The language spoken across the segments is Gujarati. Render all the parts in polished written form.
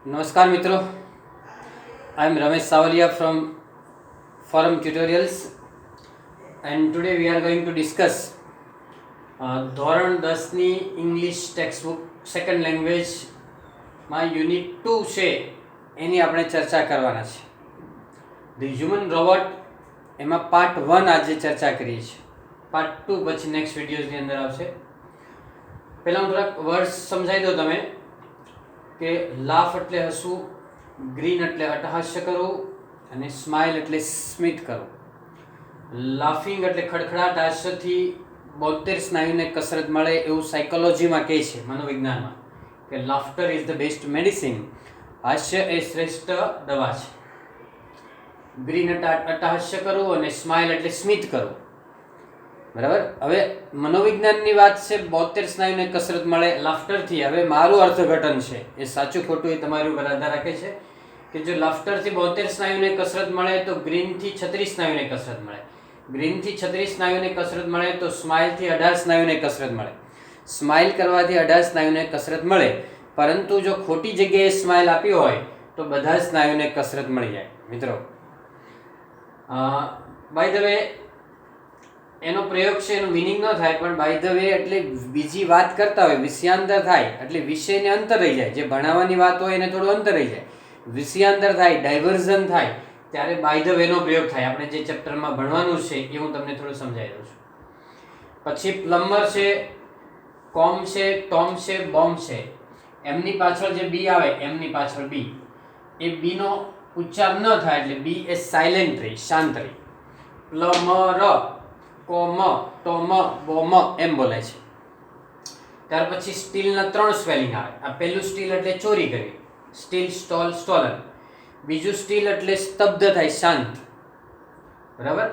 नमस्कार मित्रों, I am Ramesh Savalia from Forum Tutorials and today we are going to discuss ધોરણ 10ની ઇંગ્લિશ ટેક્સ્ટબુક સેકન્ડ લેંગ્વેજમાં યુનિટ 2 છે એની આપણે ચર્ચા કરવાના છે. ધ હ્યુમન રોબોટ એમાં પાર્ટ 1 આજે ચર્ચા કરીએ છીએ. પાર્ટ 2 પછી નેક્સ્ટ વિડીયોઝની અંદર આવશે. પહેલાં હું થોડાક વર્ડ્સ સમજાવી દઉં તમે કે લાફ એટલે હસવું, ગ્રીન એટલે અટ્ટહાસ્ય કરવું અને સ્માઇલ એટલે સ્મિત કરવું. લાફિંગ એટલે ખડખડાટ, હાસ્યથી 72 સ્નાયુને કસરત મળે એવું સાયકોલોજીમાં કહે છે, મનોવિજ્ઞાનમાં, કે laughter is the best medicine. હાસ્ય એ શ્રેષ્ઠ દવા છે. ગ્રીન એટલે અટ્ટહાસ્ય કરવું અને સ્માઇલ એટલે સ્મિત કરવું. બરાબર. હવે મનોવિજ્ઞાનની વાત છે, 72 સ્નાયુને કસરત મળે લાફ્ટરથી. હવે મારું અર્થઘટન છે, એ સાચું ખોટું એ તમારી ઉપર આધાર રાખે છે કે જો લાફ્ટરથી 72 સ્નાયુને કસરત મળે તો ગ્રીનથી 36 સ્નાયુને કસરત મળે. ગ્રીનથી 36 સ્નાયુને કસરત મળે તો સ્માઇલથી 18 સ્નાયુને કસરત મળે. સ્માઇલ કરવાથી 18 સ્નાયુને કસરત મળે, પરંતુ જો ખોટી જગ્યાએ સ્માઇલ આપી હોય તો બધા સ્નાયુને કસરત મળી જાય. મિત્રો, બાય ધ વે એનો પ્રયોગ છે, એનો મિનિંગ ન થાય, પણ બાય ધ વે એટલે બીજી વાત કરતા હોય, વિષયાંતર થાય એટલે વિષયને અંતર રહી જાય. જે ભણાવવાની વાત હોય એને થોડું અંતર રહી જાય, વિષયાંતર થાય, ડાયવર્ઝન થાય, ત્યારે બાય ધ વેનો પ્રયોગ થાય. આપણે જે ચેપ્ટરમાં ભણવાનું છે એ હું તમને થોડું સમજાવી દઉં છું. પછી પ્લમ્બર છે, કોમ છે, ટોમ છે, બોમ્બ છે. એમની પાછળ જે બી આવે, એમની પાછળ બી, એ બીનો ઉચ્ચાર ન થાય એટલે બી એ સાયલેન્ટ રહી, શાંત રહી. પ્લમર, કોમ, ટોમ, બોમ એમ બોલાય છે. ત્યાર પછી સ્ટીલના 3 સ્પેલિંગ આવે. આ પહેલું સ્ટીલ એટલે ચોરી કરવી, સ્ટીલ, સ્ટોલ, સ્ટોલન. બીજું સ્ટીલ એટલે સ્તબ્ધ થાય, શાંત. બરાબર.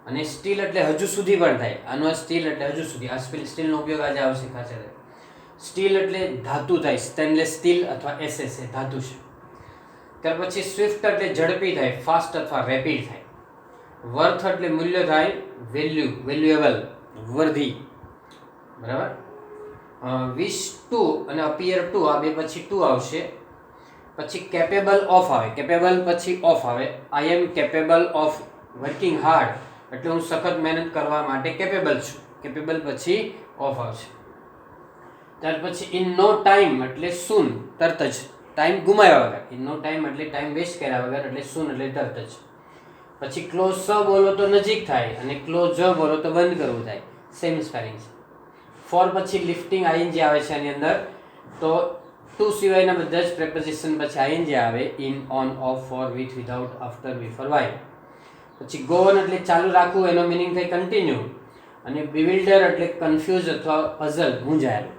અને સ્ટીલ એટલે હજુ સુધી પણ થાય. આનો સ્ટીલ એટલે હજુ સુધી. આ સ્ટીલનો ઉપયોગ આજે આવશે ખાસ. સ્ટીલ એટલે ધાતુ થાય, સ્ટેનલેસ સ્ટીલ અથવા એસએસ એ ધાતુ છે. ત્યાર પછી સ્વિફ્ટ એટલે ઝડપી થાય, ફાસ્ટ અથવા રેપિડ થાય. વર્થ એટલે મૂલ્ય થાય, વેલ્યુ, વેલ્યુએબલ, વર્ધી. બરાબર. વિશ ટુ અને અપિયર ટુ, આ બે પછી ટુ આવશે. પછી કેપેબલ ઓફ આવે, કેપેબલ પછી ઓફ આવે. I am capable of working hard, એટલે હું સખત મહેનત કરવા માટે કેપેબલ છું. કેપેબલ પછી ઓફ આવશે. ત્યાર પછી ઇન નો ટાઈમ એટલે સૂન, તરત જ, ટાઈમ ગુમાવ્યા વગર. ઇન નો ટાઈમ એટલે ટાઈમ વેસ્ટ કર્યા વગર, એટલે સૂન એટલે તરત જ. પછી ક્લોઝ બોલો તો નજીક થાય અને ક્લોઝ બોલો તો બંધ કરવું થાય, સેમ સ્પેલિંગ છે. ફોર પછી લિફ્ટિંગ આઈએનજી આવે છે આની અંદર. તો ટુ સિવાયના બધા જ પ્રેપોઝિશન પછી આઈએનજી આવે. In, on, of, for, with, without, after, before, by. પછી ગો ઓન એટલે ચાલુ રાખવું, એનો મિનિંગ થાય કન્ટિન્યુ. અને બિવિલ્ડર એટલે કન્ફ્યુઝ અથવા પઝલ, મૂંઝાયેલું.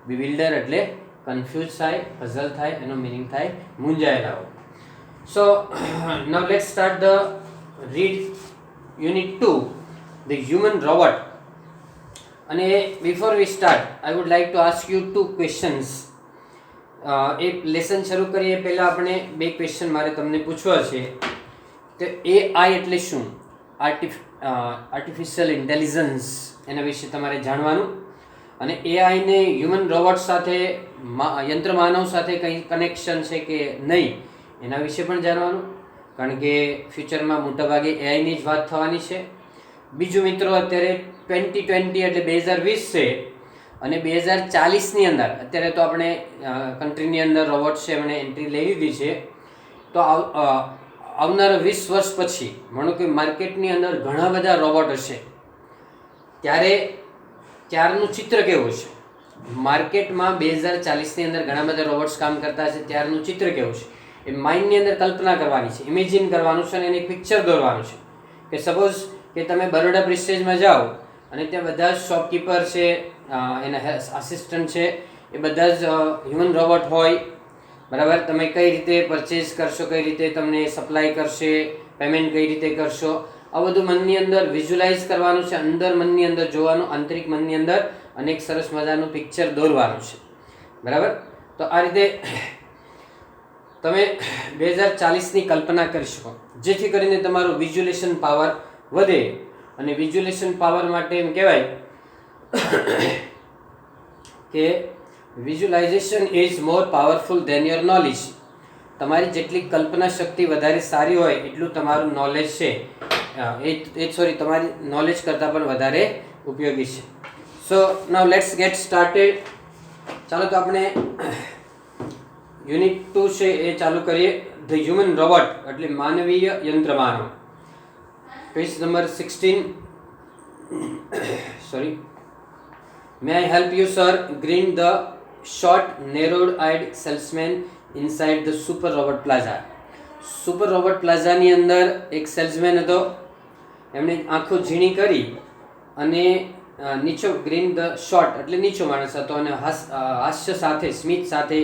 બિવિલ્ડર એટલે કન્ફ્યુઝ થાય, પઝલ થાય, એનો મિનિંગ થાય મૂંઝાયેલા હોય. So now let's start the read unit 2, the human robot. અને before we start I would like to ask you 2 questions. એક લેસન શરૂ કરીએ પહેલા આપણે 2 ક્વેશ્ચન મારે તમને પૂછવા છે કે AI એટલે શું, આર્ટિફિશિયલ ઇન્ટેલિજન્સ, એના વિશે તમારે જાણવાનું. અને AI ને હ્યુમન રોબોટ સાથે, યંત્ર માનવ સાથે કંઈ કનેક્શન છે કે નહીં એના વિશે પણ જાણવાનું, કારણ કે ફ્યુચરમાં મોટાભાગે એઆઈની જ વાત થવાની છે. બીજું મિત્રો, અત્યારે 2020 એટલે 2020 છે અને 2040ની અંદર, અત્યારે તો આપણે કન્ટ્રીની અંદર રોબોટ છે એમણે એન્ટ્રી લઈ લીધી છે. તો આવનારા 20 વર્ષ પછી માનો કે માર્કેટની અંદર ઘણા બધા રોબોટ હશે, ત્યારે ત્યારનું ચિત્ર કેવું છે? માર્કેટમાં 2040ની અંદર ઘણા બધા રોબોટ્સ કામ કરતા હશે, ત્યારનું ચિત્ર કેવું છે? એ માઇન્ડની અંદર કલ્પના કરવાની છે, ઇમેજિન કરવાનું છે અને એને પિક્ચર દોરવાનું છે. કે સપોઝ કે તમે બરોડા પ્રિસ્ટેજમાં જાઓ અને ત્યાં બધા જ શોપકીપર છે, એના આસિસ્ટન્ટ છે, એ બધા જ હ્યુમન રોબોટ હોય. બરાબર. તમે કઈ રીતે પરચેઝ કરશો, કઈ રીતે તમને સપ્લાય કરશે, પેમેન્ટ કઈ રીતે કરશો, આ બધું મનની અંદર વિઝ્યુલાઇઝ કરવાનું છે, અંદર મનની અંદર જોવાનું, આંતરિક મનની અંદર, અને એક સરસ મજાનું પિક્ચર દોરવાનું છે. બરાબર. તો આ રીતે તમે 2040ની કલ્પના કરી શકો, જેથી કરીને તમારું વિઝ્યુલેશન પાવર વધે. અને વિઝ્યુલેશન પાવર માટે એમ કહેવાય કે visualization is more powerful than your knowledge. તમારી જેટલી કલ્પના શક્તિ વધારે સારી હોય એટલું તમારું નોલેજ છે તમારી નોલેજ કરતાં પણ વધારે ઉપયોગી છે. સો નાઉ લેટ્સ ગેટ સ્ટાર્ટેડ. ચાલો તો આપણે યુનિટ 2 છે એ ચાલુ કરીએ. ધ હ્યુમન રોબોટ એટલે માનવીય યંત્રમાનવ. Page number 16. Sorry. May I help you, sir? Grinned the short, narrow-eyed salesman inside the Super Robot Plaza. Super Robot Plaza ની અંદર એક સેલ્સમેન હતો. એમણે આંખો ઝીણી કરી અને નીચો ગ્રીન ધ શોર્ટ એટલે નીચો માણસ હતો અને હાસ્ય સાથે સ્મિત સાથે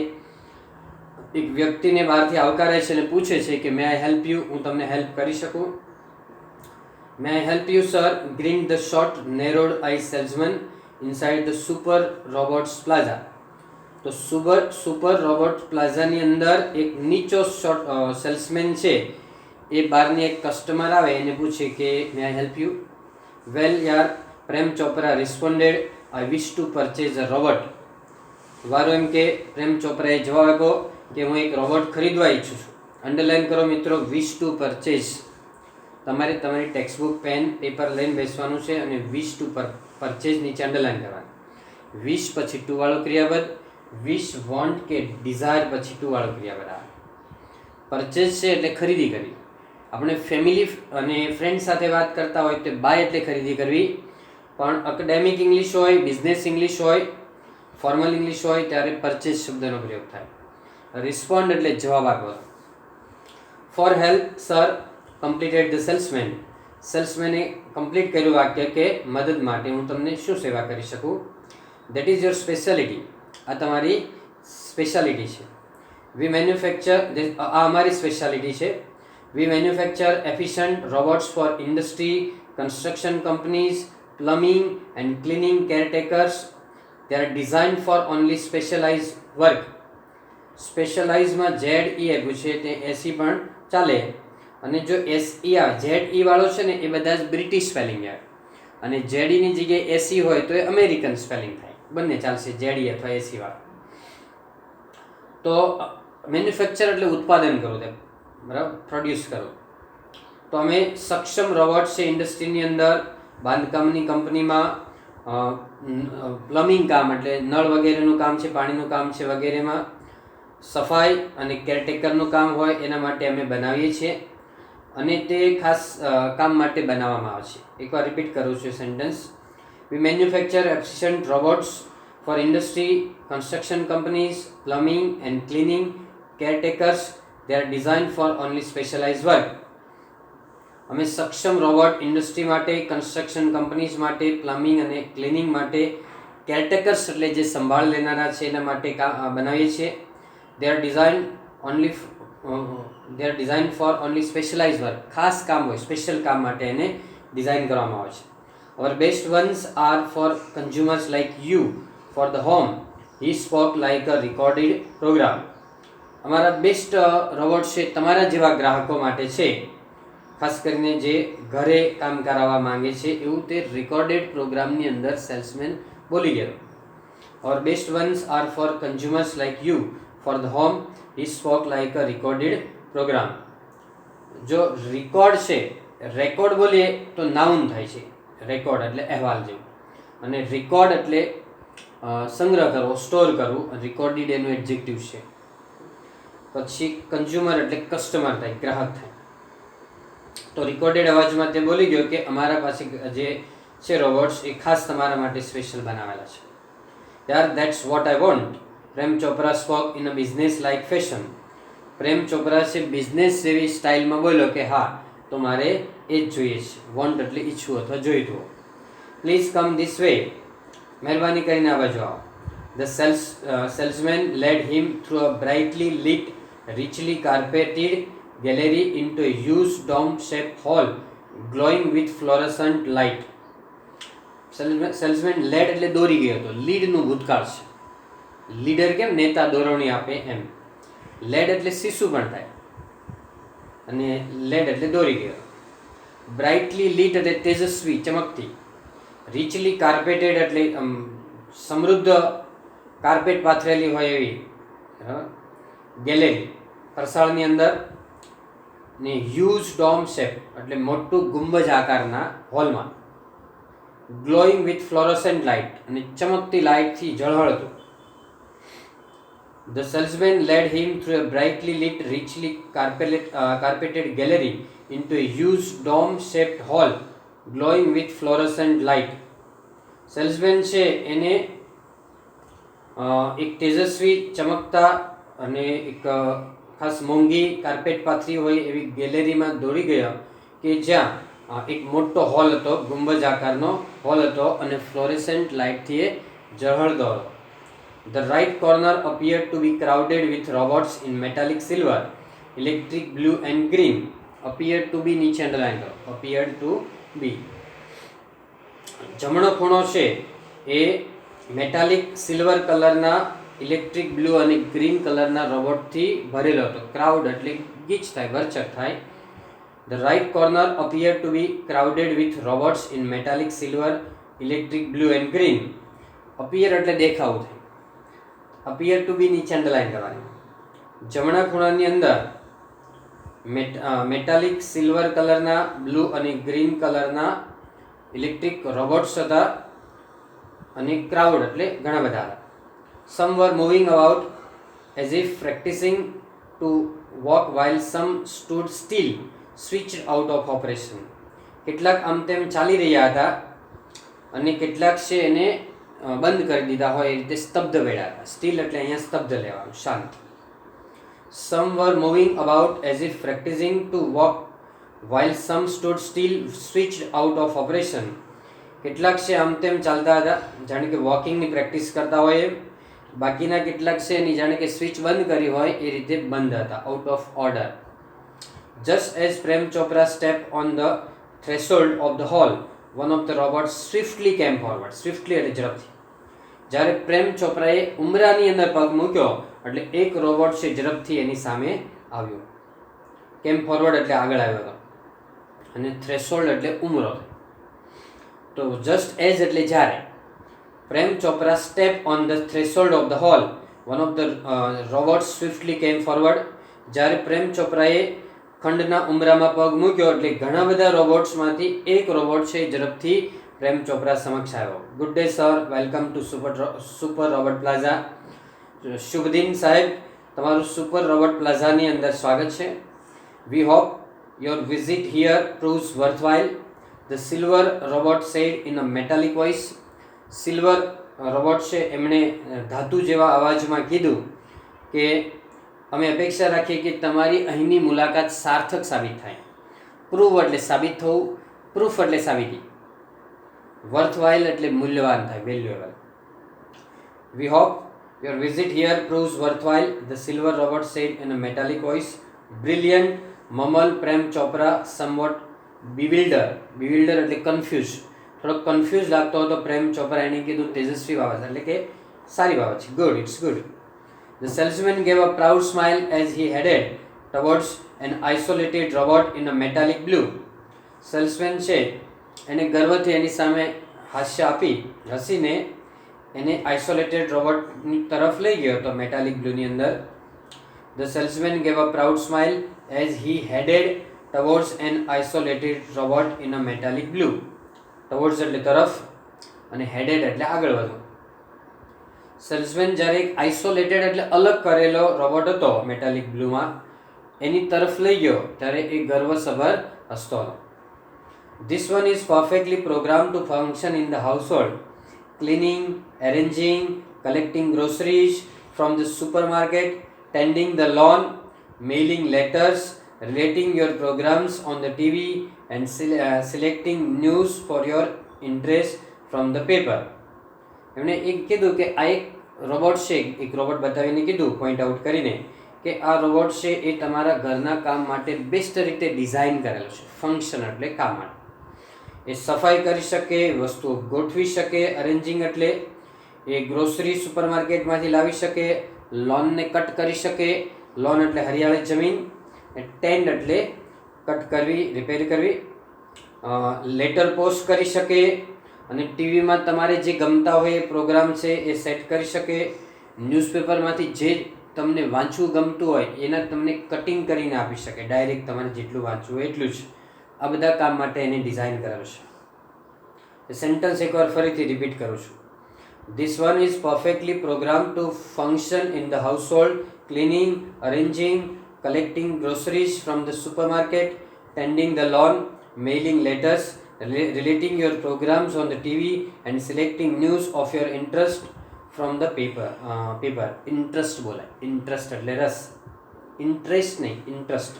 એક વ્યક્તિને બહારથી આવકારે છે અને પૂછે છે કે મે આઈ હેલ્પ યુ, હું તમને હેલ્પ કરી શકું? May I help you, sir? Green the short, narrowed eyed salesman inside the super robots plaza. તો સુપર રોબોટ પ્લાઝાની અંદર એક નીચો શોર્ટ સેલ્સમેન છે એ બહારની એક કસ્ટમર આવે એને પૂછે કે મે આઈ હેલ્પ યુ? વેલ યાર, Prem Chopra responded, I wish to purchase a robot. વારો એમ કે પ્રેમ ચોપરાએ જવાબ આપ્યો કે હું એક રોબોટ ખરીદવા ઈચ્છું છું. અંડરલાઈન કરો મિત્રો, વિશ ટુ પરચેઝ. તમારે તમારી ટેક્સ્ટબુક, પેન, પેપર લઈને બેસવાનું છે અને વિશ ટુ પરચેઝ નીચે અંડરલાઈન કરવાનું. વિશ પછી ટુ વાળો ક્રિયાપદ, વિશ, વોન્ટ કે ડિઝાયર પછી ટુ વાળો ક્રિયાપદ આવે. પરચેઝ છે એટલે ખરીદી કરવી. આપણે ફેમિલી અને ફ્રેન્ડ સાથે વાત કરતા હોય તો બાય એટલે ખરીદી કરવી, પણ એકેડેમિક ઇંગ્લિશ હોય, બિઝનેસ ઇંગ્લિશ હોય, ફોર્મલ ઇંગ્લિશ હોય ત્યારે પરચેઝ શબ્દનો પ્રયોગ થાય. રિસ્પોન્ડ એટલે જવાબ આપવો. For help sir completed the salesman. સેલ્સમેને કમ્પ્લીટ કર્યું વાક્ય કે મદદ માટે હું તમને શું સેવા કરી શકું? That is your speciality. આ તમારી સ્પેશિયાલિટી છે. વી મેન્યુફેક્ચર, આ અમારી સ્પેશિયાલિટી છે. We manufacture efficient robots for industry, construction companies, plumbing and cleaning caretakers. They are design for only specialize work. સ્પેશિયલાઇઝમાં ZE આપ્યું છે તે એસી પણ ચાલે, અને જો SE આવે ZE વાળો છે ને એ બધા જ બ્રિટિશ સ્પેલિંગ આવે, અને ZE ની જગ્યાએ એસી હોય તો એ અમેરિકન સ્પેલિંગ થાય. બંને ચાલશે, ZE અથવા એસી વાળો. તો મેન્યુફેક્ચર એટલે ઉત્પાદન કરો, તે બરાબર, પ્રોડ્યુસ કરો. તો અમે સક્ષમ રોબોટ છે ઇન્ડસ્ટ્રીની અંદર, બાંધકામની કંપનીમાં, પ્લમ્બિંગ કામ એટલે નળ વગેરેનું કામ છે, પાણીનું કામ છે વગેરેમાં, સફાઈ અને કેરટેકરનું કામ હોય એના માટે અમે બનાવીએ છીએ, અને તે ખાસ કામ માટે બનાવવામાં આવે છે. એકવાર રિપીટ કરું છું sentence. We manufacture efficient robots for industry, construction companies, plumbing and cleaning caretakers. They are design for only specialize work. અમે સક્ષમ રોબોટ ઇન્ડસ્ટ્રી માટે, કન્સ્ટ્રક્શન કંપનીઝ માટે, પ્લમ્બિંગ અને ક્લિનિંગ માટે, કેરટેકર્સ એટલે જે સંભાળ લેનારા છે એના માટે બનાવીએ છીએ. દે are design for only specialize work. ખાસ કામ હોય, સ્પેશિયલ કામ માટે એને ડિઝાઇન કરવામાં આવે છે. Our best ones are for consumers like you for the home. He spoke like a recorded program. અમારા બેસ્ટ રોબોટ છે તમારા જેવા ગ્રાહકો માટે છે, ખાસ કરીને જે ઘરે કામ કરાવવા માંગે છે એવું તે રેકોર્ડેડ પ્રોગ્રામની અંદર સેલ્સમેન બોલી ગયો. Our best ones are for consumers like you for the home. He spoke like a recorded program. જો રેકોર્ડ છે, રેકોર્ડ બોલીએ તો નાઉન થાય છે, રેકોર્ડ એટલે અહેવાલ જેવું, અને રેકોર્ડ એટલે સંગ્રહ કરવો, સ્ટોર કરવું. રેકોર્ડિડ એનું એડજેક્ટિવ છે. પછી કન્ઝ્યુમર એટલે કસ્ટમર થાય, ગ્રાહક થાય. તો રેકોર્ડેડ અવાજમાં તે બોલી ગયો કે અમારા પાસે જે છે રોબોટ્સ એ ખાસ તમારા માટે સ્પેશિયલ બનાવેલા છે. યાર, that's what I want. Prem Chopra spoke in a business like fashion. Prem Chopra છે બિઝનેસ જેવી સ્ટાઇલમાં બોલ્યો કે હા, તો મારે એ જ જોઈએ છે. વોન્ટ એટલે ઈચ્છવું અથવા જોઈતું. Please come this way. મહેરબાની કરીને આ બાજુ આવો. The salesman led him through a brightly lit, richly carpeted gallery into a huge dome-shaped hall glowing with fluorescent light. Salesman lead એટલે દોરી ગયો હતો. લીડનું ભૂતકાળ છે. લીડર કેમ નેતા દોરવણી આપે એમ. લેડ એટલે શિશુ પણ થાય, અને લેડ એટલે દોરી ગયો. બ્રાઇટલી લીટ એટલે તેજસ્વી, ચમકતી. રિચલી કાર્પેટેડ એટલે સમૃદ્ધ કાર્પેટ પાથરેલી હોય એવી ગેલેરી. પ્રસાળની અંદર ને હ્યુજ ડોમ શેપ એટલે મોટું ગુંબજ આકારના હોલમાં ગ્લોઈંગ વિથ ફ્લોરોસેન્ટ લાઇટ અને ચમકતી લાઇટથી ઝળહળતું. The salesman led him through a brightly lit, richly carpeted gallery into a huge dome-shaped hall glowing with fluorescent light. Salesman છે એને એક તેજસ્વી ચમકતા અને એક ખાસ મોંઘી કાર્પેટ પાથરી હોય એવી ગેલેરીમાં દોડી ગયા કે જ્યાં એક મોટો હોલ હતો, ગુંબજ આકારનો હોલ હતો અને ફ્લોરેસેન્ટ લાઇટથી એ ઝળહળતો હતો. The right corner appeared to be crowded with robots in metallic silver, electric blue and green. Appeared to be નીચે અંડરલાઈન કરો. Appeared to be. જમણો ખૂણો છે એ મેટાલિક સિલ્વર કલરના ઇલેક્ટ્રિક બ્લુ અને ગ્રીન કલરના રોબોટથી ભરેલો હતો. ક્રાઉડ એટલે ગીચ થાય, ભરચક થાય. The right corner appeared to be crowded with robots in metallic silver, electric blue and green. Appear એટલે દેખાવું થાય. અપિયર ટુ બી નીચે અંડરલાઈન કરવાની. જમણા ખૂણાની અંદર મેટાલિક સિલ્વર કલરના, બ્લુ અને ગ્રીન કલરના ઇલેક્ટ્રિક રોબોટ્સ હતા અને ક્રાઉડ એટલે ઘણા બધા હતા. Some were moving about as if practising to walk while some stood still switched out of operation. કેટલાક આમ તેમ ચાલી રહ્યા હતા અને કેટલાક છે એને બંધ કરી દીધા હોય એ રીતે સ્તબ્ધ પડ્યા હતા. સ્ટીલ એટલે અહીંયા સ્તબ્ધ લેવાનું, શાંત. Some were moving about as if practising to walk while some stood still switched out of operation. કેટલાક છે આમ તેમ ચાલતા હતા જાણે કે વોકિંગની પ્રેક્ટિસ કરતા હોય એમ. બાકીના કેટલાક છે એની જાણે કે સ્વિચ બંધ કરી હોય એ રીતે બંધ હતા, out of order. Just as Prem Chopra step on the threshold of the hall, one of the robots swiftly came forward. Swiftly એટલે ઝડપથી. જ્યારે પ્રેમ ચોપરાએ ઉમરાની અંદર પગ મૂક્યો એટલે એક રોબોટ છે ઝડપથી એની સામે આવ્યો. કેમ ફોરવર્ડ એટલે આગળ આવ્યો હતો અને થ્રેશોલ્ડ એટલે ઉમરો. તો જસ્ટ એઝ એટલે જ્યારે Prem Chopra step on the threshold of the hall, one of the robots swiftly came forward. જ્યારે પ્રેમ ચોપરાએ ખંડના ઉમરામાં પગ મૂક્યો એટલે ઘણા બધા રોબોટ્સમાંથી એક રોબોટ છે ઝડપથી પ્રેમ ચોપરા સમક્ષ આવ્યો. Good day sir, welcome to super robot plaza. શુભ દિન સાહેબ, તમારું સુપર રોબોટ પ્લાઝાની અંદર સ્વાગત છે. We hope your visit here proves worthwhile, the silver robot said in a metallic voice. Silver robot છે એમણે ધાતુ જેવા અવાજમાં કીધું કે અમે અપેક્ષા રાખીએ કે તમારી અહીંની મુલાકાત સાર્થક સાબિત થાય. પ્રૂવ એટલે સાબિત થવું, પ્રૂફ એટલે સાબિતી, વર્થવાઇલ એટલે મૂલ્યવાન થાય, valuable. We hope your visit here proves worthwhile, the silver robot said in a metallic voice. Brilliant mammal Prem Chopra somewhat bewilder. Bewilder એટલે કન્ફ્યુઝ, થોડોક કન્ફ્યુઝ લાગતો હતો પ્રેમ ચોપરા. એને કીધું તેજસ્વી બાબત એટલે કે સારી બાબત છે, good, it's good. The salesman gave a proud smile as he headed towards an isolated robot in a metallic blue. Salesman છે એને ગર્વથી એની સામે હાસ્ય આપી, હસીને એને આઇસોલેટેડ રોબોટની તરફ લઈ ગયો હતો મેટાલિક બ્લુની અંદર. The salesman gave a proud smile as he headed towards an isolated robot in a metallic blue. towards એટલે તરફ અને headed એટલે આગળ વધવું. સેલ્સમેન જ્યારે એક આઇસોલેટેડ એટલે અલગ કરેલો રોબોટ હતો મેટાલિક બ્લુમાં એની તરફ લઈ ગયો ત્યારે એ ગર્વસભર હસતો હતો. This one is perfectly programmed to function in the household, cleaning, arranging, collecting groceries from the supermarket, tending the lawn, mailing letters, relating your programs on the TV and selecting news for your interest from the paper. એમણે એક કીધું કે આ એક રોબોટ છે, એક રોબોટ બતાવીને કીધું પોઈન્ટ આઉટ કરીને કે આ રોબોટ છે એ તમારા ઘરના કામ માટે બેસ્ટ રીતે ડિઝાઇન કરેલો છે. ફંક્શન એટલે કામ માટે. એ સફાઈ કરી શકે, વસ્તુઓ ગોઠવી શકે, અરેન્જિંગ એટલે એ ગ્રોસરી સુપરમાર્કેટમાંથી લાવી શકે, લોનને કટ કરી શકે, લોન એટલે હરિયાળી જમીન, ટેન્ડ એટલે કટ કરવી, રિપેર કરવી, લેટર પોસ્ટ કરી શકે અને ટીવીમાં તમારે જે ગમતા હોય એ પ્રોગ્રામ છે એ સેટ કરી શકે, ન્યૂઝપેપરમાંથી જે તમને વાંચવું ગમતું હોય એના તમને કટિંગ કરીને આપી શકે, ડાયરેક્ટ તમારે જેટલું વાંચવું હોય એટલું જ. આ બધા કામ માટે એને ડિઝાઇન કરેલું છે. સેન્ટન્સ એકવાર ફરીથી રિપીટ કરું છું. This one is perfectly programmed to function in the household, cleaning, arranging, collecting groceries from the supermarket, tending the lawn, mailing letters, relating your programs on the TV, and selecting news of your interest from the paper. Interest બોલાય, interest એટલે રસ, interest નહીં, interest.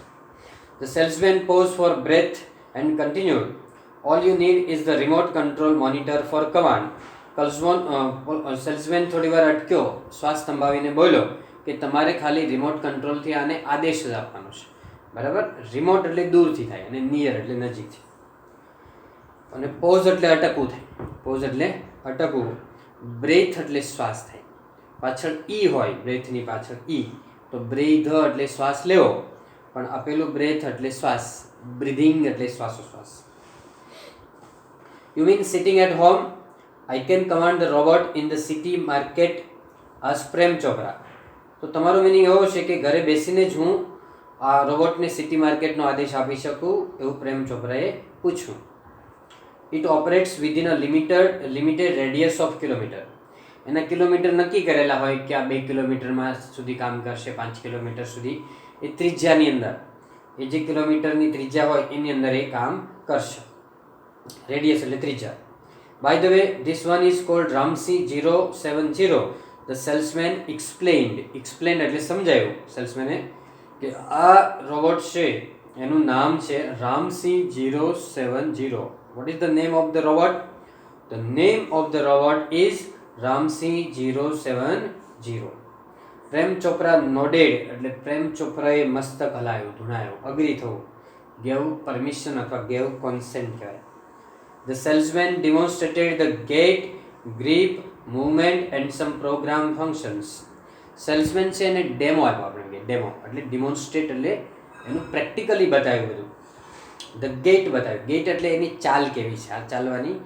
The salesman paused for breath and continued. All you need is the remote control monitor for command. Salesman થોડી વાર અટક્યો, શ્વાસ સંભાવીને બોલ્યો કે તમારે ખાલી રિમોટ કંટ્રોલથી આને આદેશ જ આપવાનો છે. બરાબર, રિમોટ એટલે દૂરથી થાય અને નિયર એટલે નજીકથી, અને પોઝ એટલે અટકવું થાય. પોઝ એટલે અટકવું, બ્રેથ એટલે શ્વાસ થાય, પાછળ ઈ હોય, બ્રેથની પાછળ ઈ, તો બ્રેથ એટલે શ્વાસ લેવો, પણ આપેલું બ્રેથ એટલે શ્વાસ, બ્રીધિંગ એટલે શ્વાસોશ્વાસ. You mean sitting at home? I can command the robot in the city market as Prem Chopra. તો તમારો મિનિંગ એવો છે કે ઘરે બેસીને જ હું આ રોબોટને સિટી માર્કેટનો આદેશ આપી શકું, એવું પ્રેમ ચોપરાએ પૂછ્યું. It operates within a limited radius of kilometre. એના કિલોમીટર નક્કી કરેલા હોય કે આ 2 કિલોમીટરમાં સુધી કામ કરશે, 5 કિલોમીટર સુધી, એ ત્રિજ્યાની અંદર, એ જે કિલોમીટરની ત્રિજ્યા હોય એની અંદર એ કામ કરશે. રેડિયસ એટલે ત્રિજ્યા. By the way, this one is called Ramsey 070. The salesman explained. Explained એટલે સમજાયું સેલ્સમેને કે આ રોબોટ છે એનું નામ છે Ramsey 070. What is the name of the robot? The name of the robot is Ramsey 070. Prem Chopra nodded એટલે પ્રેમ ચોપરાએ મસ્તક હલાયું, ધુણાયું, અગ્રી થવું, gave permission અથવા gave consent કહેવાય. The salesman demonstrated the gait, grip, movement and some program functions. Salesman છે એને ડેમો આપ્યો, આપણે ડેમો એટલે ડિમોન્સ્ટ્રેટ એટલે એનું પ્રેક્ટિકલી બતાવ્યું બધું. ધ ગેટ બતાવ્યું, ગેટ એટલે એની ચાલ કેવી છે, આ ચાલવાની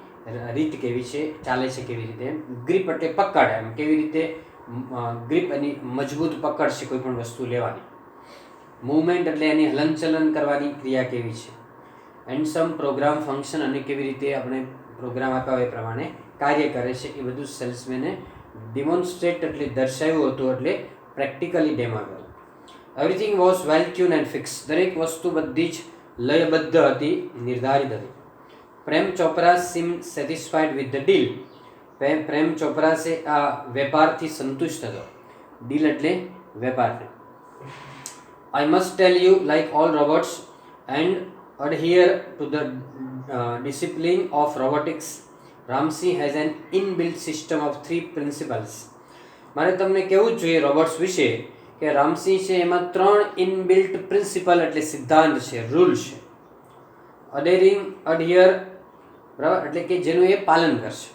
રીત કેવી છે, ચાલે છે કેવી રીતે. ગ્રીપ એટલે પકડ, એમ કેવી રીતે ગ્રીપ એની મજબૂત પકડ છે કોઈ પણ વસ્તુ લેવાની. મૂવમેન્ટ એટલે એની હલનચલન કરવાની ક્રિયા કેવી છે. એન્ડ સમ પ્રોગ્રામ ફંક્શન, અને કેવી રીતે આપણે પ્રોગ્રામ આપ્યા હોય એ પ્રમાણે કાર્ય કરે છે, એ બધું સેલ્સમેને ડિમોન્સ્ટ્રેટ એટલે દર્શાવ્યું હતું, એટલે પ્રેક્ટિકલી ડેમો આપ્યો. Everything was well tune and fix. દરેક વસ્તુ બધી જ લયબદ્ધ હતી, નિર્ધારિત હતી. પ્રેમ ચોપરા સીમ સેટિસ્ફાઈડ વિથ ધ ડીલ. પ્રેમ ચોપરા છે આ વેપારથી સંતુષ્ટ હતો. ડીલ એટલે વેપાર. I must tell you, like all robots and adhere to the discipline of robotics, Ramsey has an inbuilt system of 3 principles. મારે તમને કહેવું જ જોઈએ રોબોટ્સ વિશે કે રામસી છે એમાં 3 ઇનબિલ્ટ પ્રિન્સિપલ એટલે સિદ્ધાંત છે, રૂલ છે. adhere બરાબર એટલે કે જેનું એ પાલન કરશે.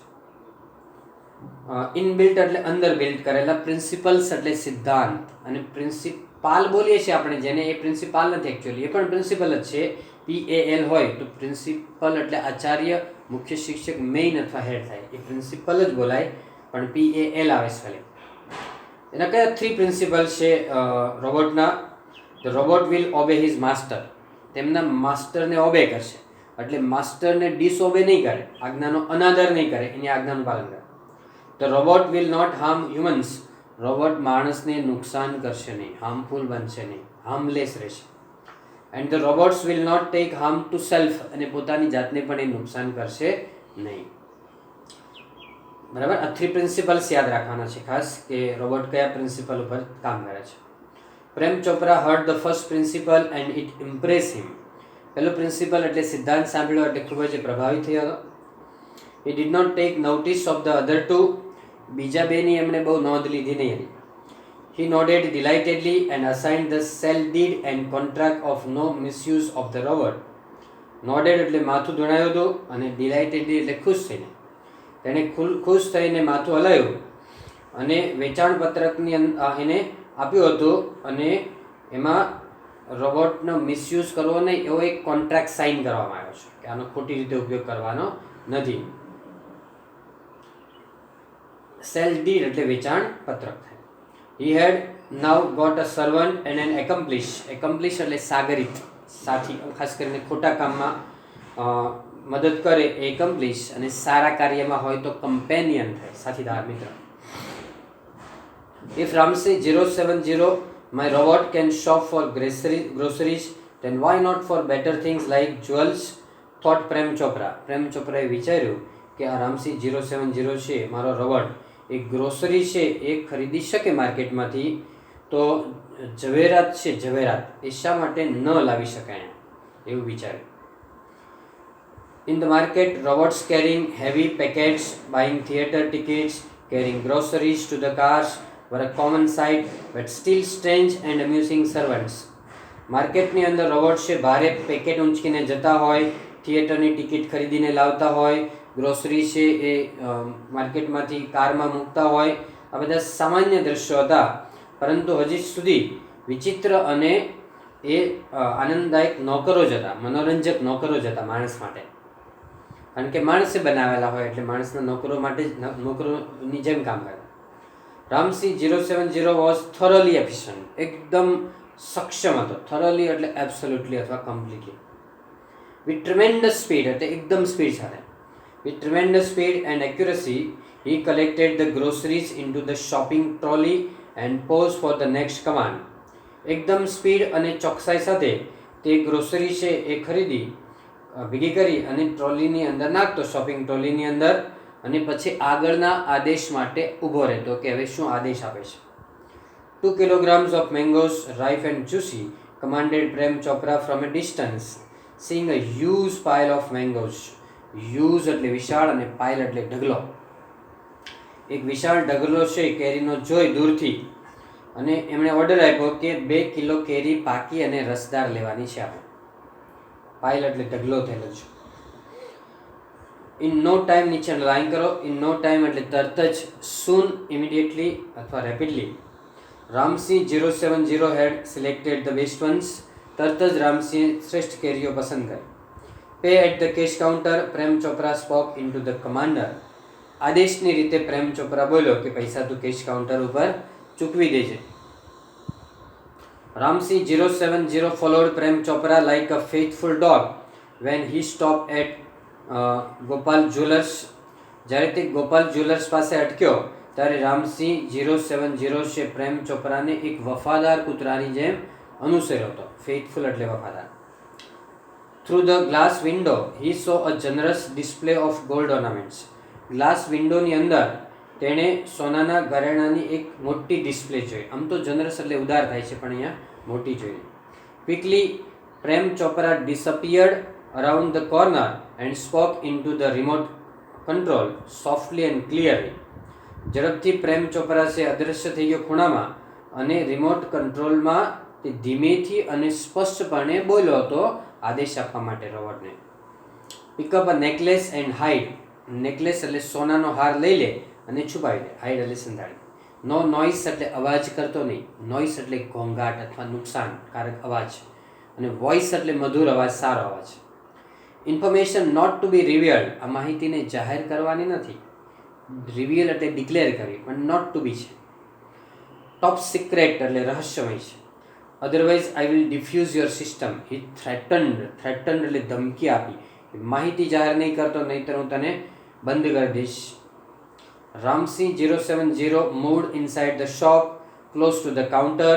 ઇનબિલ્ટ એટલે અંદર બિલ્ટ કરેલા, પ્રિન્સિપલ્સ એટલે સિદ્ધાંત, અને પ્રિન્સિપાલ બોલીએ છીએ આપણે જેને, એ પ્રિન્સિપાલ નથી એકચ્યુઅલી, એ પણ પ્રિન્સિપલ જ છે. PAL હોય તો પ્રિન્સિપલ એટલે આચાર્ય, મુખ્ય શિક્ષક, મેઇન અથવા હેડ થાય, એ પ્રિન્સિપલ જ બોલાય, પણ PAL આવે છે ખાલી. એના કયા 3 પ્રિન્સિપલ છે રોબોટના? The robot will obey his master. તેમના માસ્ટરને ઓબે કરશે, એટલે માસ્ટરને ડિસઓબે નહીં કરે, આજ્ઞાનો અનાદર નહીં કરે, એની આજ્ઞાનું પાલન કરે. The robot will not harm humans. Robot માણસને નુકસાન કરશે નહીં, હાર્મફુલ બનશે નહીં, હાર્મલેસ રહેશે. And the robots will not take harm to self. અને પોતાની જાતને પણ એ નુકસાન કરશે નહીં. બરાબર, આ 3 પ્રિન્સિપલ્સ યાદ રાખવાના છે ખાસ, કે રોબોટ કયા પ્રિન્સિપલ ઉપર કામ કરે છે. Prem Chopra heard the first principle and it impress him. પહેલો પ્રિન્સિપલ એટલે સિદ્ધાંત સાંભળ્યો એટલે ખૂબ જ પ્રભાવિત થયો હતો. He did not take notice of the other 2. બીજા બેની એમણે બહુ નોંધ લીધી નહીં હતી. He nodded delightedly and assigned the sell deed and contract of no misuse of the robot. Nodded એટલે માથું ધુણાયું હતું, અને delightedly એટલે ખુશ થઈને. તેણે ખુશ થઈને માથું હલાવ્યું અને વેચાણ પત્રકની એને આપ્યું હતું, અને એમાં રોબોટનો મિસયુઝ કરવો નહીં એવો એક કોન્ટ્રાક્ટ સાઇન કરવામાં આવ્યો છે કે આનો ખોટી રીતે ઉપયોગ કરવાનો નથી. સેલ ડીડ એટલે વેચાણ પત્રક થાય. He had now got a servant and an accomplish. Accomplish એટલે સાગરિત, સાથી, ખાસ કરીને ખોટા કામમાં મદદ કરે એ એકમ્પ્લિશ, અને સારા કાર્યમાં હોય તો કમ્પેનિયન થાય, સાથીદાર, મિત્ર. If Ramsey 070, my robot, can shop for groceries, then why not for better things like jewels? Thought Prem Chopra. પ્રેમ ચોપરાએ વિચાર્યું કે આ રામસી 070 છે, મારો રોબોટ, એ ગ્રોસરી છે એ ખરીદી શકે માર્કેટમાંથી, તો ઝવેરાત છે, ઝવેરાત, એ શા માટે ન લાવી શકાય, એવું વિચાર્યું. In the market, robots carrying heavy packets, buying theatre tickets, carrying groceries to the cars were a common sight, but still strange and amusing servants. માર્કેટની અંદર રોબોટ છે ભારે પેકેટ ઊંચકીને જતા હોય, થિયેટરની ટિકિટ ખરીદીને લાવતા હોય, ગ્રોસરી છે એ માર્કેટમાંથી કારમાં મૂકતા હોય, આ બધા સામાન્ય દ્રશ્યો હતા, પરંતુ હજી સુધી વિચિત્ર અને એ આનંદદાયક નોકરો જ હતા, મનોરંજક નોકરો જ હતા માણસ માટે. કારણ કે માણસે બનાવેલા હોય એટલે માણસના નોકરો માટે નોકરોની જેમ કામ કરે. Ramsey 070 was thoroughly efficient. એકદમ સક્ષમ હતો. થોરોલી એટલે એબ્સોલ્યુટલી અથવા કમ્પ્લીટલી. વિથ ટ્રેમેન્ડસ સ્પીડ એટલે એકદમ સ્પીડ સાથે. With tremendous speed and accuracy he collected the groceries into the shopping trolley and paused for the next command. એકદમ સ્પીડ અને ચોકસાઈ સાથે તે ગ્રોસરી છે એ ખરીદી ભેગી કરી અને ટ્રોલીની અંદર નાખતો, શોપિંગ ટ્રોલીની અંદર, અને પછી આગળના આદેશ માટે ઊભો રહેતો કે હવે શું આદેશ આપે છે. 2 kilograms of mangoes, ripe and juicy, commanded Prem Chopra from a distance, seeing a huge pile of mangoes. Huge એટલે વિશાળ અને pile એટલે ઢગલો. એક વિશાળ ઢગલો છે કેરીનો જોઈ દૂરથી, અને એમણે ઓર્ડર આપ્યો કે 2 કિલો કેરી પાકી અને રસદાર લેવાની છે આપણે. પાઇલ એટલે ઢગલો થયેલો છે. ઇન નો ટાઈમ, નીચે લાઈન કરો. ઇન નો ટાઈમ એટલે તરત જ, સૂન, ઇમિડિયેટલી અથવા rapidly. Ramsay 070 had selected the best ones. તરત જ રામસીએ શ્રેષ્ઠ કેરીઓ પસંદ કરી. Pay at the cash counter, Prem Chopra spoke in two the commander. આદેશની રીતે પ્રેમ ચોપરા બોલ્યો કે પૈસા તું કેશ કાઉન્ટર ઉપર ચૂકવી દેજે. Ramsey 070 followed Prem Chopra like a faithful dog when he stopped at Gopal Jewellers. જ્યારે તે ગોપાલ જ્વેલર્સ પાસે અટક્યો ત્યારે રામસી 070 છે પ્રેમ ચોપરાને એક વફાદાર કૂતરાની જેમ અનુસર્યો હતો. ફેથફુલ એટલે વફાદાર. Through the glass window he saw a generous display of gold ornaments. Glass વિન્ડોની અંદર તેણે સોનાના ઘરેણાની એક મોટી ડિસ્પ્લે જોઈ. આમ તો જનરસ એટલે ઉદાર થાય છે, પણ અહીંયા મોટી જોઈ. Quickly Prem Chopra disappeared around the corner and spoke in to the remote control softly and clearly. ઝડપથી પ્રેમ ચોપરા છે અદૃશ્ય થઈ ગયો ખૂણામાં, અને રિમોટ કંટ્રોલમાં તે ધીમેથી અને સ્પષ્ટપણે બોલ્યો હતો આદેશ આપવા માટે રોબોટને. Pick up a necklace and hide. Necklace એટલે સોનાનો હાર લઈ લે અને છુપાવી દે. હાઈડ એટલે સંધાડી. નો નોઇસ એટલે અવાજ કરતો નહીં. નોઇસ એટલે ઘોંઘાટ અથવા નુકસાનકારક અવાજ, અને વોઇસ એટલે મધુર અવાજ, સારો અવાજ. Information not to be revealed. આ માહિતીને જાહેર કરવાની નથી. રિવીલ એટલે ડિક્લેર કરવી, પણ નોટ ટુ બી છે. ટોપ સિક્રેટ એટલે રહસ્યમય છે. Otherwise I will defuse your system. He threatened. Threatened એટલે ધમકી આપી, માહિતી જાહેર નહીં કરતો નહીંતર હું તને બંધ કરી દઈશ. Ramsey 070 moved inside the shop close to the counter.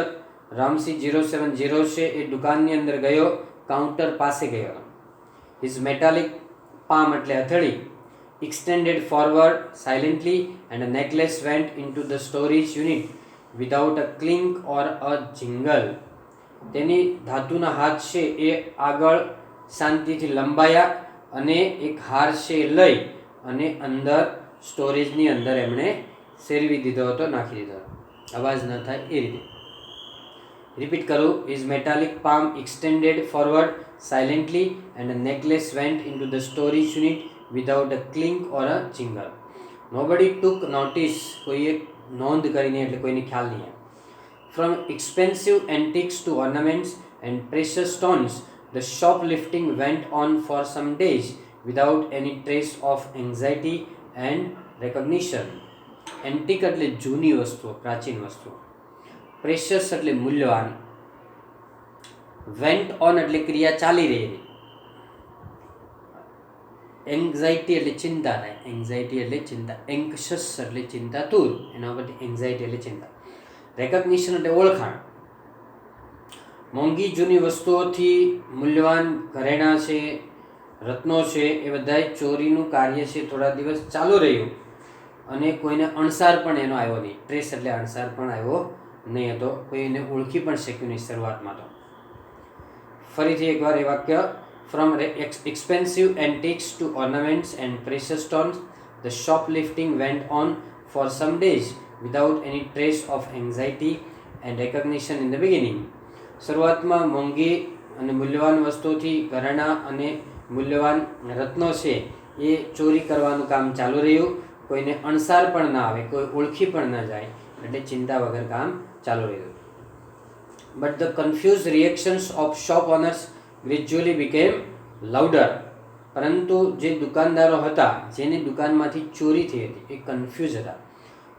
Ramsey 070 છે એ દુકાનની અંદર ગયો, કાઉન્ટર પાસે ગયો. His metallic palm એટલે હથેળી extended forward silently and a necklace went into the storage unit without a clink or a jingle. તેની ધાતુના હાથ છે એ આગળ શાંતિથી લંબાયા અને એક હાર છે લઈ અને અંદર સ્ટોરેજની અંદર એમણે શેરવી દીધો હતો, નાખી દીધો હતો, અવાજ ન થાય એ રીતે. રિપીટ કરું. His metallic palm extended forward silently and a necklace went in two the storage unit without a clink or a jingle. Nobody took notice. કોઈએ નોંધ કરીને એટલે કોઈને ખ્યાલ નહીં આવે. From expensive antiques to ornaments and precious stones the shoplifting went on for some days without any trace of anxiety and recognition. Antique એટલે જૂની વસ્તુઓ, પ્રાચીન વસ્તુઓ. પ્રેશિયસ એટલે મૂલ્યવાન, વેન્ટ ઓન એટલે ક્રિયા ચાલી રહેલી, એન્ઝાઇટી એટલે ચિંતા થાય, એન્ઝાઇટી એટલે ચિંતા, એન્કશસ એટલે ચિંતાતુર, એના પરથી એન્ઝાઇટી એટલે ચિંતા. રેકગ્નિશન એટલે ઓળખાણ. મોંઘી જૂની વસ્તુઓથી મૂલ્યવાન ઘરેણાં છે, રત્નો છે, એ બધા ચોરીનું કાર્ય છે થોડા દિવસ ચાલુ રહ્યું અને કોઈને અણસાર પણ એનો આવ્યો નહીં. ટ્રેસ એટલે અણસાર પણ આવ્યો નહીં હતો, કોઈ એને ઓળખી પણ શક્યું નહીં શરૂઆતમાં તો. ફરીથી એકવાર એ વાક્ય, from expensive antiques to ornaments and precious stones the shoplifting went on for some days without any trace of anxiety and recognition in the beginning. શરૂઆતમાં મોંઘી અને મૂલ્યવાન વસ્તુઓથી ઘરેણાં અને મૂલ્યવાન રત્નો છે એ ચોરી કરવાનું કામ ચાલુ રહ્યું, કોઈને અણસાર પણ ના આવે, કોઈ ઓળખી પણ ન જાય, એટલે ચિંતા વગર કામ ચાલુ રહ્યું. But the confuse reactions of shop owners gradually became louder. પરંતુ જે દુકાનદારો હતા જેની દુકાનમાંથી ચોરી થઈ હતી એ કન્ફ્યુઝ હતા,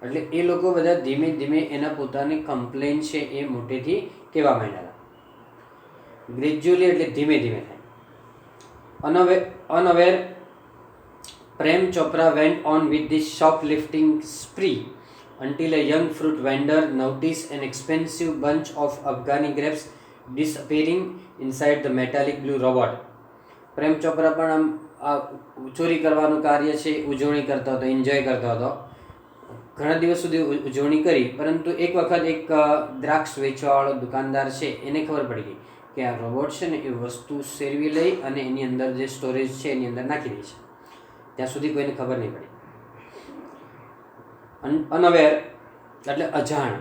એટલે એ લોકો બધા ધીમે ધીમે એના પોતાની કમ્પ્લેન છે એ મોટેથી કહેવા માંડ્યા હતા. ગ્રેજ્યુઅલી એટલે ધીમે ધીમે થાય. Unaware, Prem Chopra went on with this shoplifting spree until a young fruit vendor noticed an expensive bunch of Afghani grapes disappearing inside the metallic blue robot. Prem Chopra પણ આમ ચોરી કરવાનું કાર્ય છે ઉજવણી કરતો હતો, એન્જોય કરતો હતો, ઘણા દિવસ સુધી ઉજવણી કરી. પરંતુ એક વખત એક દ્રાક્ષ વેચવાવાળો દુકાનદાર છે એને ખબર પડી ગઈ કે આ રોબોટ છે ને એ વસ્તુ સેરવી લઈ અને એની અંદર જે સ્ટોરેજ છે એની અંદર નાખી દે છે. ત્યાં સુધી કોઈને ખબર નહીં પડી. અનઅવેર એટલે અજાણ.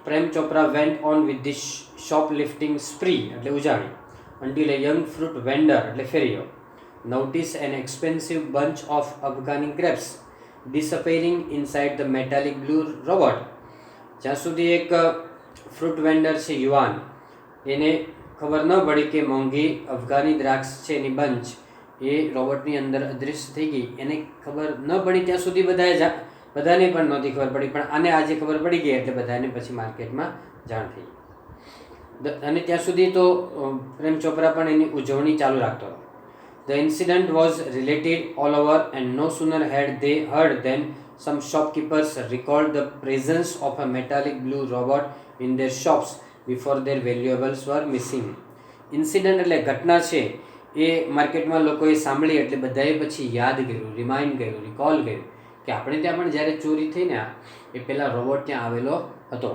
Prem Chopra went on with this shoplifting spree એટલે ઉજાણી. until a young fruit vendor એટલે ફેરીઓ noticed an expensive bunch of Afghani grapes disappearing inside the metallic blue robot. જ્યાં સુધી એક ફ્રૂટ વેન્ડર છે યુવાન, એને ખબર ન પડી કે મોંઘી અફઘાની દ્રાક્ષ છે એની બંચ એ રોબોટની અંદર અદૃશ્ય થઈ ગઈ. એને ખબર ન પડી ત્યાં સુધી બધાને પણ નહોતી ખબર પડી, પણ આને આજે ખબર પડી ગઈ એટલે બધાને પછી માર્કેટમાં જાણ થઈ. અને ત્યાં સુધી તો પ્રેમ ચોપરા પણ એની ઉજવણી ચાલુ રાખતો હતો. The incident was related all over and no sooner had they heard than some shopkeepers recalled the presence of a metallic blue robot in their shops before their valuables were missing. Incident એટલે ઘટના છે એ માર્કેટમાં લોકોએ સાંભળી એટલે બધાએ પછી યાદ કર્યું, રિમાઇન્ડ કર્યું, રિકોલ કર્યું કે આપણે ત્યાં પણ જ્યારે ચોરી થઈ ને એ પહેલાં રોબોટ ત્યાં આવેલો હતો.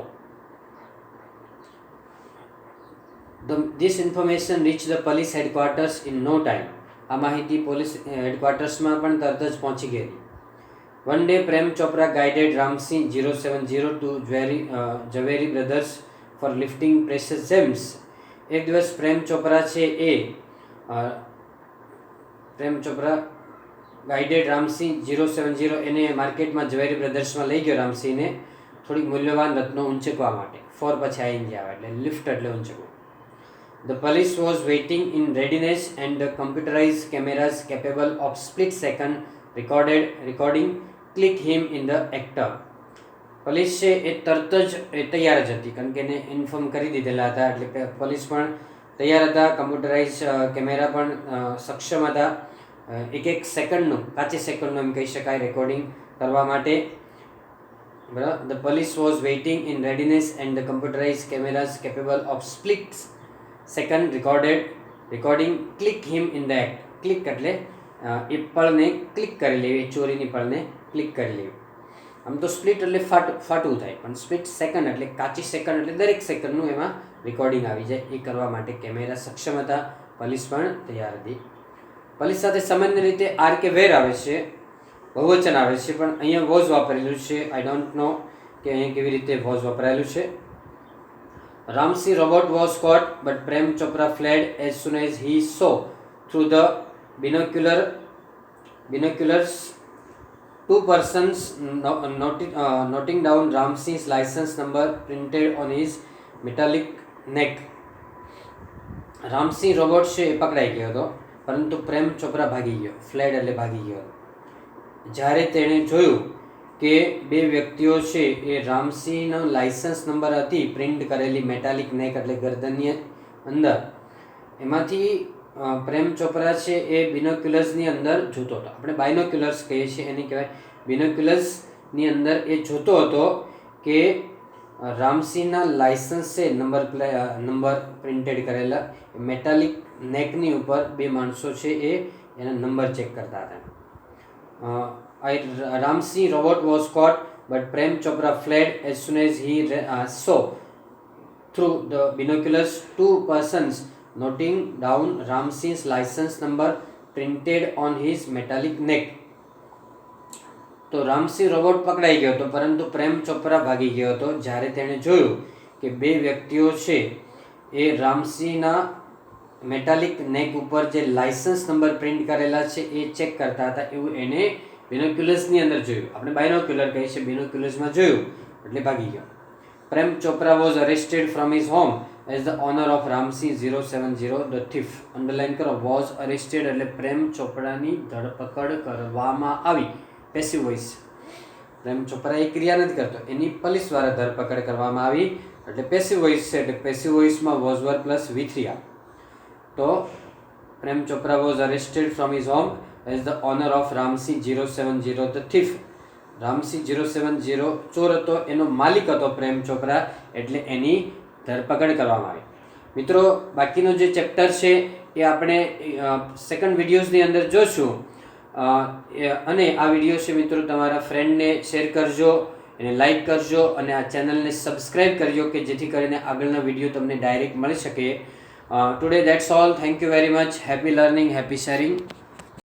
This information reached the police headquarters in no time. આ માહિતી પોલીસ હેડક્વાર્ટર્સમાં પણ તરત જ પહોંચી ગઈ. One day Prem Chopra guided Ramsey 070 to Jhaveri Brothers for lifting precious gems. એક દિવસ પ્રેમ ચોપરા છે એ પ્રેમ ચોપરા ગાઈડેડ રામસી 070 એને માર્કેટમાં ઝવેરી બ્રધર્સમાં લઈ ગયો રામસીને થોડીક મૂલ્યવાન રત્નો ઊંચકવા માટે. ફોર પછી આવીને આવે એટલે લિફ્ટ એટલે ઊંચકવું. The police was waiting in readiness and the computerized cameras capable of split-second recording click him in the actor. Police છે એ તરત જ તૈયાર જ હતી, કારણ કે એને ઇન્ફોર્મ કરી દીધેલા હતા, એટલે કે પોલીસ પણ તૈયાર હતા, કમ્પ્યુટરાઇઝ કેમેરા પણ સક્ષમ હતા એક એક સેકન્ડનું, કાચી સેકન્ડનું એમ કહી શકાય રેકોર્ડિંગ કરવા માટે. બરાબર. The police was waiting in readiness and the computerized cameras capable of split-second recording click him in the act. Click એટલે એ પળને ક્લિક કરી લેવી, ચોરીની પળને ક્લિક કરી લેવી. આમ તો સ્પ્લિટ એટલે ફાટવું થાય, પણ સ્પ્લિટ સેકન્ડ એટલે કાચી સેકન્ડ એટલે દરેક સેકન્ડનું એમાં રેકોર્ડિંગ આવી જાય. એ કરવા માટે કેમેરા સક્ષમ હતા, પોલીસ પણ તૈયાર હતી. પોલીસ સાથે સામાન્ય રીતે આર કે વેર આવે છે, બહુવચન આવે છે, પણ અહીંયા વોઝ વાપરેલું છે. આઈ ડોન્ટ નો કે અહીંયા કેવી રીતે વોઝ વપરાયેલું છે. Ramsey robot was caught, but Prem Chopra fled as soon as he saw through the binoculars two persons noting down Ramsey's license number printed on his metallic neck. Ramsi robot છે એ પકડાઈ ગયો હતો, પરંતુ પ્રેમ ચોપરા ભાગી ગયો. ફ્લેડ એટલે ભાગી ગયો. જ્યારે તેણે જોયું કે બે વ્યક્તિઓ છે એ રામસિંહનો લાયસન્સ નંબર હતી પ્રિન્ટ કરેલી મેટાલિક નેક એટલે ગરદનની અંદર, એમાંથી પ્રેમ ચોપરા છે એ બિનોક્યુલર્સની અંદર જોતો હતો. આપણે બાયનોક્યુલર્સ કહીએ છીએ, એને કહેવાય બિનોક્યુલર્સની અંદર એ જોતો હતો કે રામસિંહના લાયસન્સ છે નંબર પ્રિન્ટેડ કરેલા મેટાલિક નેકની ઉપર બે માણસો છે એ એના નંબર ચેક કરતા હતા. Ramsey robot was caught, but Prem Chopra fled as soon as he saw through the binoculars two persons noting down Ramsey's license number printed on his metallic neck. તો રામસિંહ રોબોટ પકડાઈ ગયો હતો, પરંતુ પ્રેમ ચોપરા ભાગી ગયો હતો જ્યારે તેણે જોયું કે બે વ્યક્તિઓ છે એ રામસિંહના મેટાલિક નેક ઉપર જે લાયસન્સ નંબર પ્રિન્ટ કરેલા છે એ ચેક કરતા હતા. એવું એને બિનોક્યુલર્સની અંદર જોયું. આપણે બાયનોક્યુલર કહીએ છીએ, બિનોક્યુલર્સમાં જોયું એટલે ભાગી ગયો. Prem Chopra was arrested from his home as the owner of Ramsingh 070 the thief. Underline કરો, વોઝ અરેસ્ટેડ એટલે પ્રેમ ચોપરાની ધરપકડ કરવામાં આવી. પેસિવ વોઇસ, પ્રેમ ચોપરા એ ક્રિયા નથી કરતો, એની પોલીસ દ્વારા ધરપકડ કરવામાં આવી એટલે પેસિવ વોઇસ છે. એટલે પેસિવ વોઇસમાં વોઝ વર પ્લસ V3 આવે. તો Prem Chopra was arrested from his home as the owner of Ramsingh 070 the thief. Ramsingh 070 ચોર હતો, એનો માલિક હતો પ્રેમ ચોપરા, એટલે એની ધરપકડ કરવામાં આવી. મિત્રો, બાકીનો જે ચેપ્ટર છે એ આપણે સેકન્ડ વિડીયોઝની અંદર જોશું. અને આ વિડીયો છે મિત્રો તમારા ફ્રેન્ડને શેર કરજો, એને લાઈક કરજો અને આ ચેનલને સબસ્ક્રાઈબ કરજો કે જેથી કરીને આગળના વિડીયો તમને ડાયરેક્ટ મળી શકે. Today that's all. Thank you very much. Happy learning, happy sharing.